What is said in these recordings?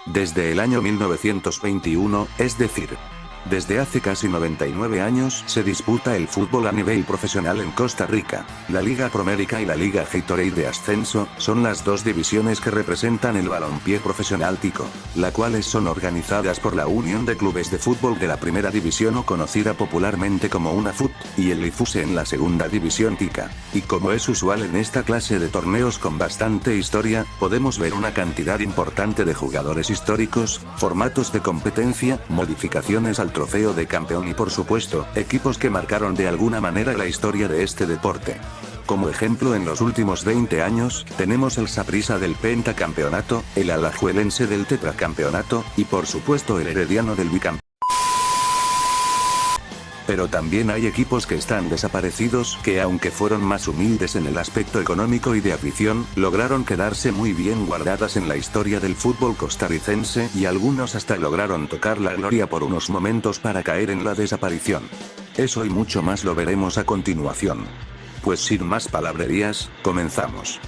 Desde el año 1921, es decir, desde hace casi 99 años se disputa el fútbol a nivel profesional en Costa Rica. La Liga Promérica y la Liga Gatorade de ascenso son las dos divisiones que representan el balompié profesional tico, las cuales son organizadas por la Unión de Clubes de Fútbol de la Primera División o conocida popularmente como UNAFUT, y el IFUSE en la Segunda División tica. Y como es usual en esta clase de torneos con bastante historia, podemos ver una cantidad importante de jugadores históricos, formatos de competencia, modificaciones al trofeo de campeón y por supuesto, equipos que marcaron de alguna manera la historia de este deporte. Como ejemplo en los últimos 20 años, tenemos el Saprissa del pentacampeonato, el Alajuelense del tetracampeonato, y por supuesto el Herediano del bicampeonato. Pero también hay equipos que están desaparecidos que aunque fueron más humildes en el aspecto económico y de afición, lograron quedarse muy bien guardadas en la historia del fútbol costarricense y algunos hasta lograron tocar la gloria por unos momentos para caer en la desaparición. Eso y mucho más lo veremos a continuación. Pues sin más palabrerías, comenzamos.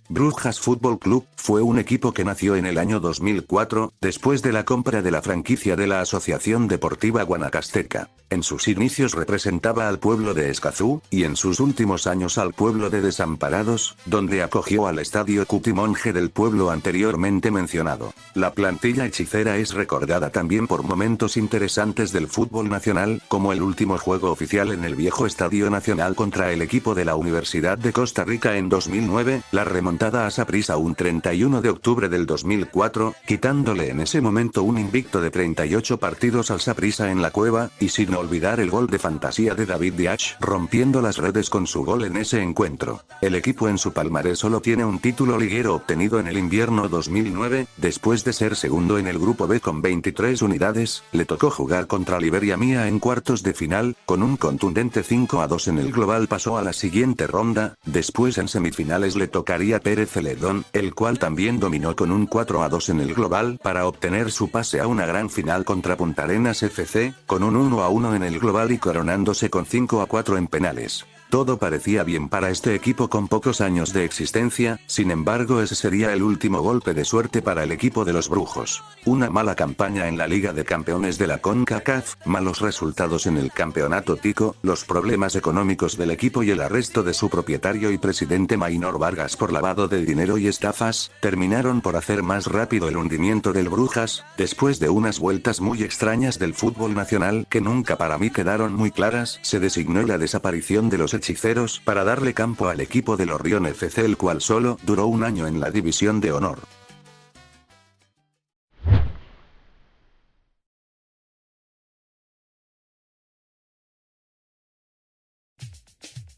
Brujas Fútbol Club fue un equipo que nació en el año 2004, después de la compra de la franquicia de la Asociación Deportiva Guanacasteca. En sus inicios representaba al pueblo de Escazú, y en sus últimos años al pueblo de Desamparados, donde acogió al estadio Cutimonje del pueblo anteriormente mencionado. La plantilla hechicera es recordada también por momentos interesantes del fútbol nacional, como el último juego oficial en el viejo Estadio Nacional contra el equipo de la Universidad de Costa Rica en 2009, la remontada a Saprissa un 31 de octubre del 2004, quitándole en ese momento un invicto de 38 partidos al Saprissa en la cueva, y sin olvidar el gol de fantasía de David Diach, rompiendo las redes con su gol en ese encuentro. El equipo en su palmarés solo tiene un título liguero obtenido en el invierno 2009, después de ser segundo en el grupo B con 23 unidades, le tocó jugar contra Liberia Mía en cuartos de final, con un contundente 5-2 en el global pasó a la siguiente ronda, después en semifinales le tocaría Pérez Celedón, el cual también dominó con un 4-2 en el global para obtener su pase a una gran final contra Punta Arenas FC, con un 1-1 en el global y coronándose con 5-4 en penales. Todo parecía bien para este equipo con pocos años de existencia, sin embargo ese sería el último golpe de suerte para el equipo de los Brujos. Una mala campaña en la Liga de Campeones de la CONCACAF, malos resultados en el campeonato tico, los problemas económicos del equipo y el arresto de su propietario y presidente Maynor Vargas por lavado de dinero y estafas, terminaron por hacer más rápido el hundimiento del Brujas, después de unas vueltas muy extrañas del fútbol nacional que nunca para mí quedaron muy claras, se designó la desaparición de los hechiceros para darle campo al equipo del Orrión FC, el cual solo duró un año en la división de honor.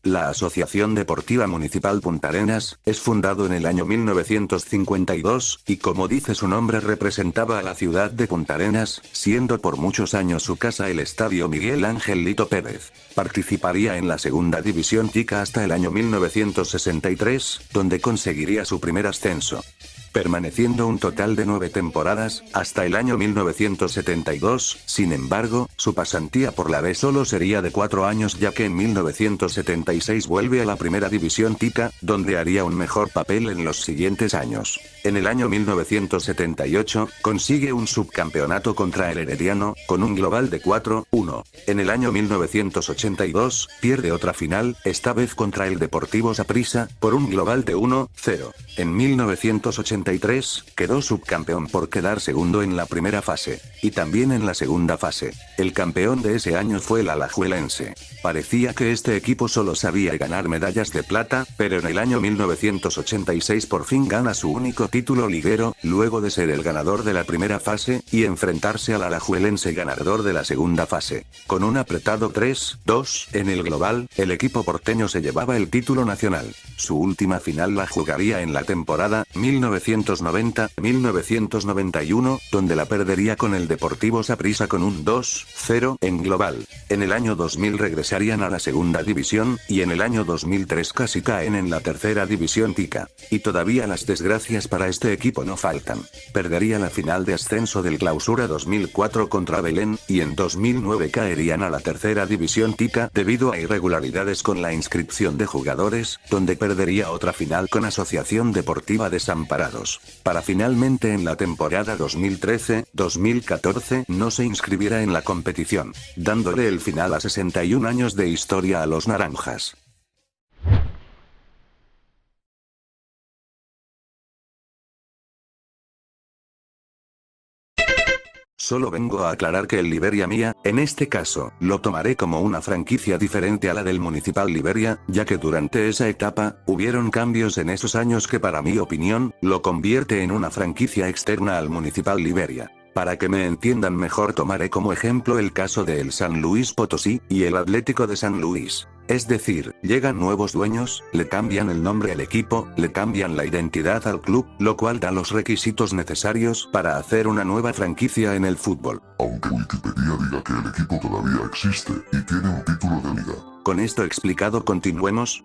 La Asociación Deportiva Municipal Punta Arenas, es fundado en el año 1952, y como dice su nombre representaba a la ciudad de Punta Arenas, siendo por muchos años su casa el Estadio Miguel Ángel Lito Pérez. Participaría en la Segunda División tica hasta el año 1963, donde conseguiría su primer ascenso, permaneciendo un total de 9 temporadas, hasta el año 1972, sin embargo, su pasantía por la B solo sería de 4 años ya que en 1976 vuelve a la Primera División tica, donde haría un mejor papel en los siguientes años. En el año 1978, consigue un subcampeonato contra el Herediano, con un global de 4-1. En el año 1982, pierde otra final, esta vez contra el Deportivo Saprissa, por un global de 1-0. En 1983, quedó subcampeón por quedar segundo en la primera fase, y también en la segunda fase. El campeón de ese año fue el Alajuelense. Parecía que este equipo solo sabía ganar medallas de plata, pero en el año 1986 por fin gana su único título liguero, luego de ser el ganador de la primera fase, y enfrentarse al Alajuelense ganador de la segunda fase. Con un apretado 3-2 en el global, el equipo porteño se llevaba el título nacional. Su última final la jugaría en la temporada 1986 1990, 1991, donde la perdería con el Deportivo Saprissa con un 2-0 en global. En el año 2000 regresarían a la segunda división, y en el año 2003 casi caen en la tercera división tica. Y todavía las desgracias para este equipo no faltan. Perdería la final de ascenso del Clausura 2004 contra Belén, y en 2009 caerían a la tercera división tica debido a irregularidades con la inscripción de jugadores, donde perdería otra final con Asociación Deportiva Desamparados, para finalmente en la temporada 2013-2014 no se inscribiera en la competición, dándole el final a 61 años de historia a los naranjas. Solo vengo a aclarar que el Liberia Mía, en este caso, lo tomaré como una franquicia diferente a la del Municipal Liberia, ya que durante esa etapa, hubieron cambios en esos años que para mi opinión, lo convierte en una franquicia externa al Municipal Liberia. Para que me entiendan mejor tomaré como ejemplo el caso de el San Luis Potosí, y el Atlético de San Luis. Es decir, llegan nuevos dueños, le cambian el nombre al equipo, le cambian la identidad al club, lo cual da los requisitos necesarios para hacer una nueva franquicia en el fútbol. Aunque Wikipedia diga que el equipo todavía existe, y tiene un título de liga. Con esto explicado, continuemos.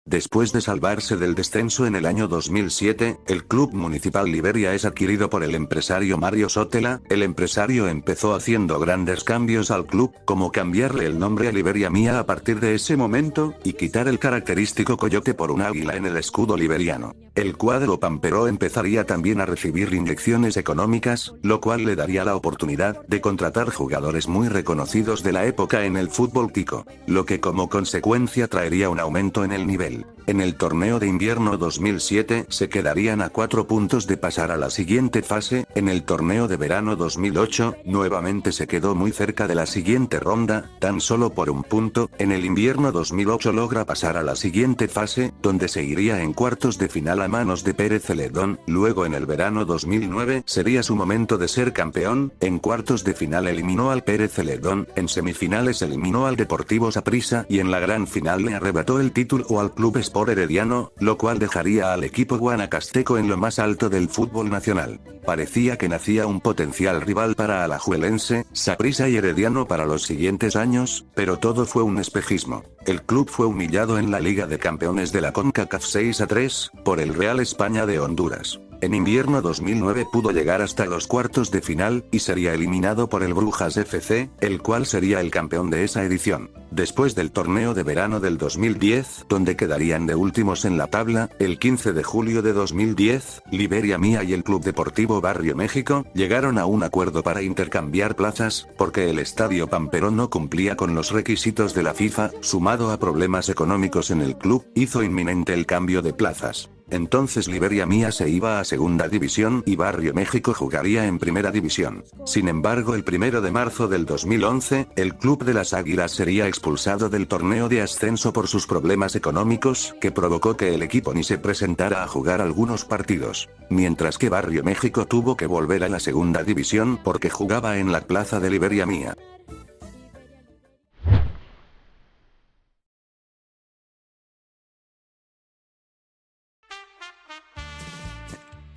Después de salvarse del descenso en el año 2007, el Club Municipal Liberia es adquirido por el empresario Mario Sotela. El empresario empezó haciendo grandes cambios al club, como cambiarle el nombre a Liberia Mía a partir de ese momento, y quitar el característico coyote por un águila en el escudo liberiano. El cuadro pampero empezaría también a recibir inyecciones económicas, lo cual le daría la oportunidad de contratar jugadores muy reconocidos de la época en el fútbol tico, lo que como consecuencia traería un aumento en el nivel. En el torneo de invierno 2007 se quedarían a 4 puntos de pasar a la siguiente fase. En el torneo de verano 2008, nuevamente se quedó muy cerca de la siguiente ronda, tan solo por un punto. En el invierno 2008 logra pasar a la siguiente fase, donde se iría en cuartos de final a manos de Pérez Celedón. Luego en el verano 2009 sería su momento de ser campeón. En cuartos de final eliminó al Pérez Celedón, en semifinales eliminó al Deportivo Saprissa, y en la gran final le arrebató el título al Club Sport Herediano, lo cual dejaría al equipo guanacasteco en lo más alto del fútbol nacional. Parecía que nacía un potencial rival para Alajuelense, Saprissa y Herediano para los siguientes años, pero todo fue un espejismo. El club fue humillado en la Liga de Campeones de la CONCACAF 6-3, por el Real España de Honduras. En invierno 2009 pudo llegar hasta los cuartos de final, y sería eliminado por el Brujas FC, el cual sería el campeón de esa edición. Después del torneo de verano del 2010, donde quedarían de últimos en la tabla, el 15 de julio de 2010, Liberia Mía y el Club Deportivo Barrio México, llegaron a un acuerdo para intercambiar plazas, porque el Estadio Pampero no cumplía con los requisitos de la FIFA, sumado a problemas económicos en el club, hizo inminente el cambio de plazas. Entonces Liberia Mía se iba a segunda división y Barrio México jugaría en primera división. Sin embargo, el 1 de marzo del 2011, el Club de las Águilas sería expulsado del torneo de ascenso por sus problemas económicos, que provocó que el equipo ni se presentara a jugar algunos partidos. Mientras que Barrio México tuvo que volver a la segunda división porque jugaba en la plaza de Liberia Mía.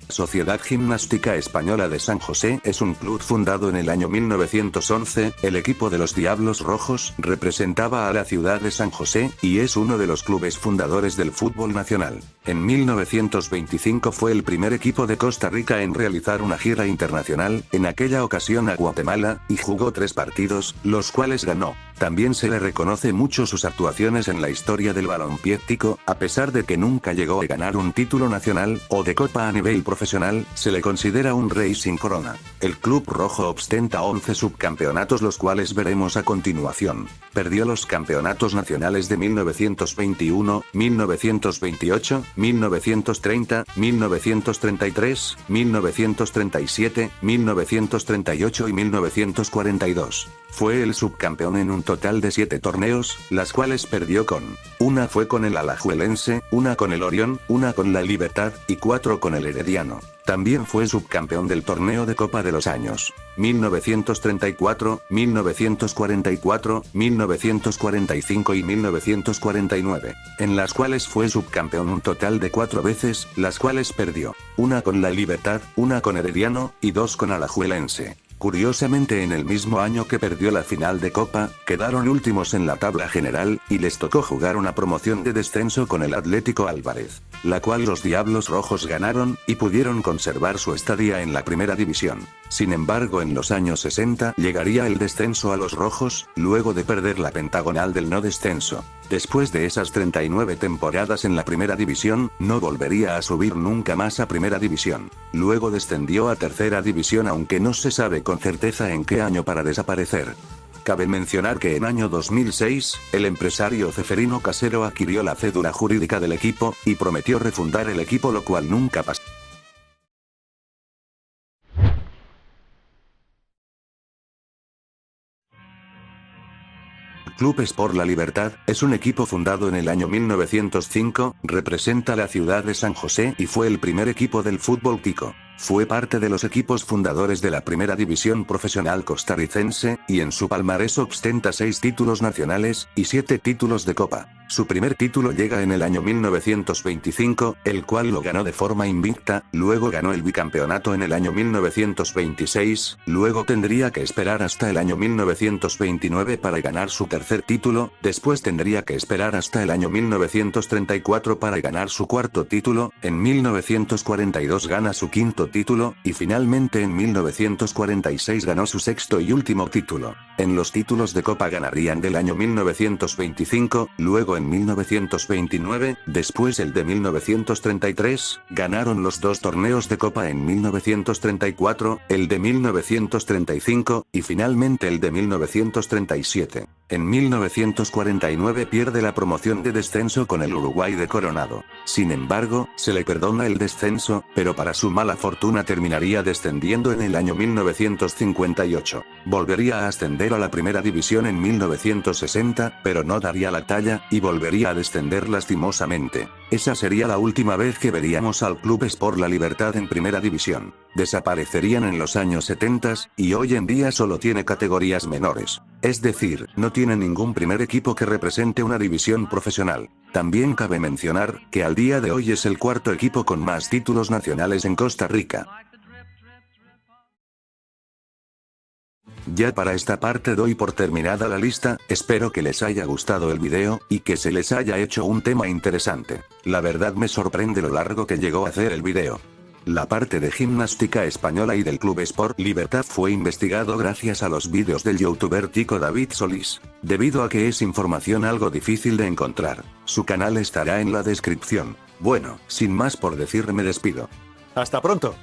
Sociedad Gimnástica Española de San José es un club fundado en el año 1911, el equipo de los Diablos Rojos representaba a la ciudad de San José, y es uno de los clubes fundadores del fútbol nacional. En 1925 fue el primer equipo de Costa Rica en realizar una gira internacional, en aquella ocasión a Guatemala, y jugó 3 partidos, los cuales ganó. También se le reconoce mucho sus actuaciones en la historia del balompié tico, a pesar de que nunca llegó a ganar un título nacional, o de copa a nivel profesional, se le considera un rey sin corona. El club rojo ostenta 11 subcampeonatos, los cuales veremos a continuación. Perdió los campeonatos nacionales de 1921, 1928, 1930, 1933, 1937, 1938 y 1942. Fue el subcampeón en un total de 7 torneos, las cuales perdió con: una fue con el Alajuelense, una con el Orión, una con la Libertad, y 4 con el Herediano. También fue subcampeón del torneo de Copa de los años 1934, 1944, 1945 y 1949, en las cuales fue subcampeón un total de 4 veces, las cuales perdió: una con la Libertad, una con Herediano, y 2 con Alajuelense. Curiosamente, en el mismo año que perdió la final de Copa, quedaron últimos en la tabla general, y les tocó jugar una promoción de descenso con el Atlético Álvarez, la cual los Diablos Rojos ganaron, y pudieron conservar su estadía en la primera división. Sin embargo, en los años 60 llegaría el descenso a los rojos, luego de perder la pentagonal del no descenso. Después de esas 39 temporadas en la primera división, no volvería a subir nunca más a primera división. Luego descendió a tercera división, aunque no se sabe con certeza en qué año, para desaparecer. Cabe mencionar que en año 2006, el empresario Ceferino Casero adquirió la cédula jurídica del equipo, y prometió refundar el equipo, lo cual nunca pasó. Club Sport La Libertad, es un equipo fundado en el año 1905, representa la ciudad de San José y fue el primer equipo del fútbol tico. Fue parte de los equipos fundadores de la primera división profesional costarricense, y en su palmarés ostenta 6 títulos nacionales, y 7 títulos de copa. Su primer título llega en el año 1925, el cual lo ganó de forma invicta, luego ganó el bicampeonato en el año 1926, luego tendría que esperar hasta el año 1929 para ganar su tercer título, después tendría que esperar hasta el año 1934 para ganar su cuarto título, en 1942 gana su quinto título, y finalmente en 1946 ganó su sexto y último título. En los títulos de copa ganarían del año 1925, luego en 1929, después el de 1933, ganaron los 2 torneos de copa en 1934, el de 1935, y finalmente el de 1937. En 1949 pierde la promoción de descenso con el Uruguay de Coronado. Sin embargo, se le perdona el descenso, pero para su mala fortuna terminaría descendiendo en el año 1958. Volvería a ascender a la primera división en 1960, pero no daría la talla, y volvería a descender lastimosamente. Esa sería la última vez que veríamos al Club Sport La Libertad en primera división. Desaparecerían en los años 70, y hoy en día solo tiene categorías menores. Es decir, no tiene ningún primer equipo que represente una división profesional. También cabe mencionar, que al día de hoy es el cuarto equipo con más títulos nacionales en Costa Rica. Ya para esta parte doy por terminada la lista, espero que les haya gustado el video, y que se les haya hecho un tema interesante. La verdad me sorprende lo largo que llegó a hacer el video. La parte de gimnástica española y del Club Sport Libertad fue investigado gracias a los vídeos del youtuber tico David Solís, debido a que es información algo difícil de encontrar. Su canal estará en la descripción. Bueno, sin más por decir, me despido. Hasta pronto.